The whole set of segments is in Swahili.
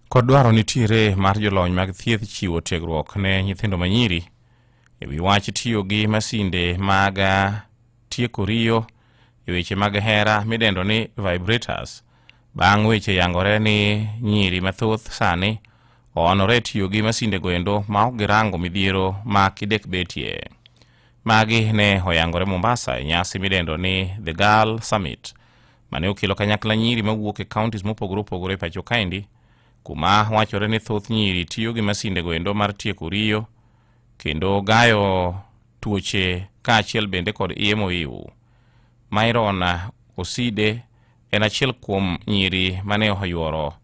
Kod dwaro nitiere mar jolony mag thieth chiwo tiegruok ne nyithindo manyiri e wi wach tiyo gi masinde mag tieko riyo e weche mag hera midendo ni vibrators bang' weche yangore ni nyiri mathoth sani oonore tiyo gi masinde goendo ma ok girango midhiero ma kidek betie. Magi ne oyangore Mombasa e nyasi midendo ni The Girl Summit mane okelo kanyakla nyiri mawuok e counties mopogore opogore pacho kaendi, kuma wachore ni thoth nyiri tiyo gi masinde goendo mar tieko riyo kendo gayo tuoche kaachiel bende kod iye moiw. Myron Oside en achiel kuom nyiri mane oyuoro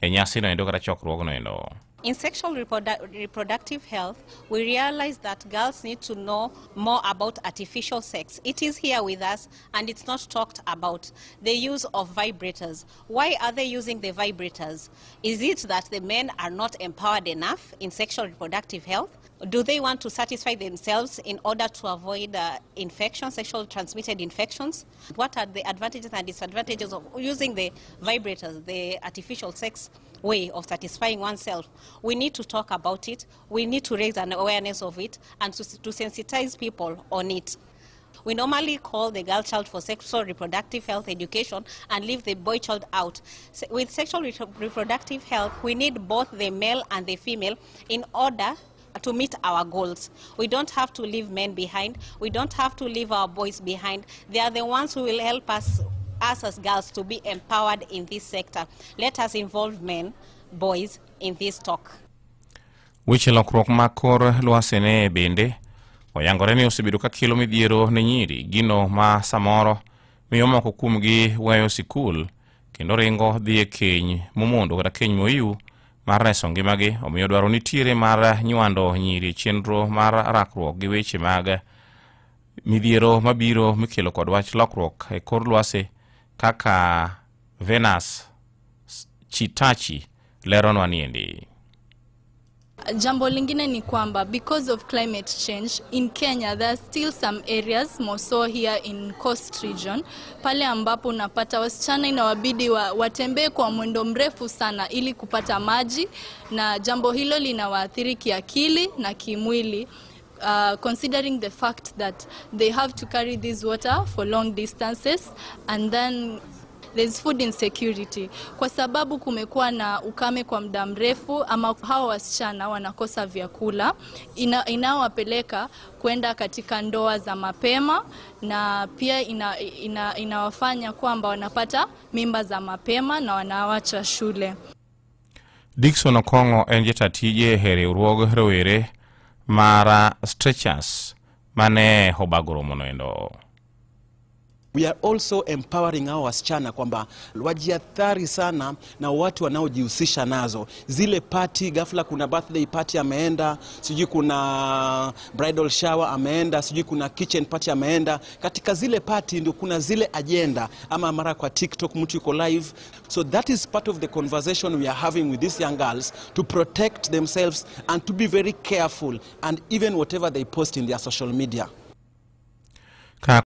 e nyasi no endo kata chokruogno endo. In sexual reproductive health, we realize that girls need to know more about artificial sex. It is here with us and it's not talked about. The use of vibrators. Why are they using the vibrators? Is it that the men are not empowered enough in sexual reproductive health? Do they want to satisfy themselves in order to avoid infections, sexually transmitted infections? What are the advantages and disadvantages of using the vibrators, the artificial sex way of satisfying oneself? We need to talk about it. We need to raise an awareness of it and to sensitize people on it. We normally call the girl child for sexual reproductive health education and leave the boy child out. With sexual reproductive health, we need both the male and the female in order to meet our goals. We don't have to leave men behind. We don't have to leave our boys behind. They are the ones who will help us as girls to be empowered in this sector. Let us involve men, boys in this talk. Weche lokruok makor lwasene bende oyangore ni osebedo ka kelo midhiero ne nyiri, gino ma samoro miyo moko kuomgi weyo sikul kendo ringo dhi e keny momondo kata keny moiw mar reso ngimagi. Omiyo dwaro nitiere mar nywando nyiri chenro mar rakruok gi weche mag midhiero mabiro mikelo kod wach lokruok e kor lwase, kaka Venus Chitachi leronwa niendi. Jambo lingine ni kwamba because of climate change in Kenya, there are still some areas, more so here in coast region, pale ambapo unapata wasichana inawabidi watembee kwa mwendo mrefu sana ili kupata maji, na jambo hilo linawaathiri kiakili na kimwili. Considering the fact that they have to carry this water for long distances, and then there's food insecurity. Kwa sababu kumekuwa na ukame kwa muda mrefu, ama hao wasichana wanakosa vyakula, inawapeleka kwenda katika ndoa za mapema, na pia inawafanya kwamba wanapata mimba za mapema na wanawacha shule. Dickson Okongo en jatatije riwruog rowere mara Stretchers mane hobagoro monoendo. We are also empowering our wasichana kwamba wajiathari sana na watu wanaojihusisha nazo. Zile party, ghafla kuna birthday party ameenda, sijui kuna bridal shower ameenda, sijui kuna kitchen party ameenda. Katika zile party ndio kuna zile agenda, ama mara kwa TikTok mtu yuko live. So that is part of the conversation we are having with these young girls to protect themselves and to be very careful and even whatever they post in their social media.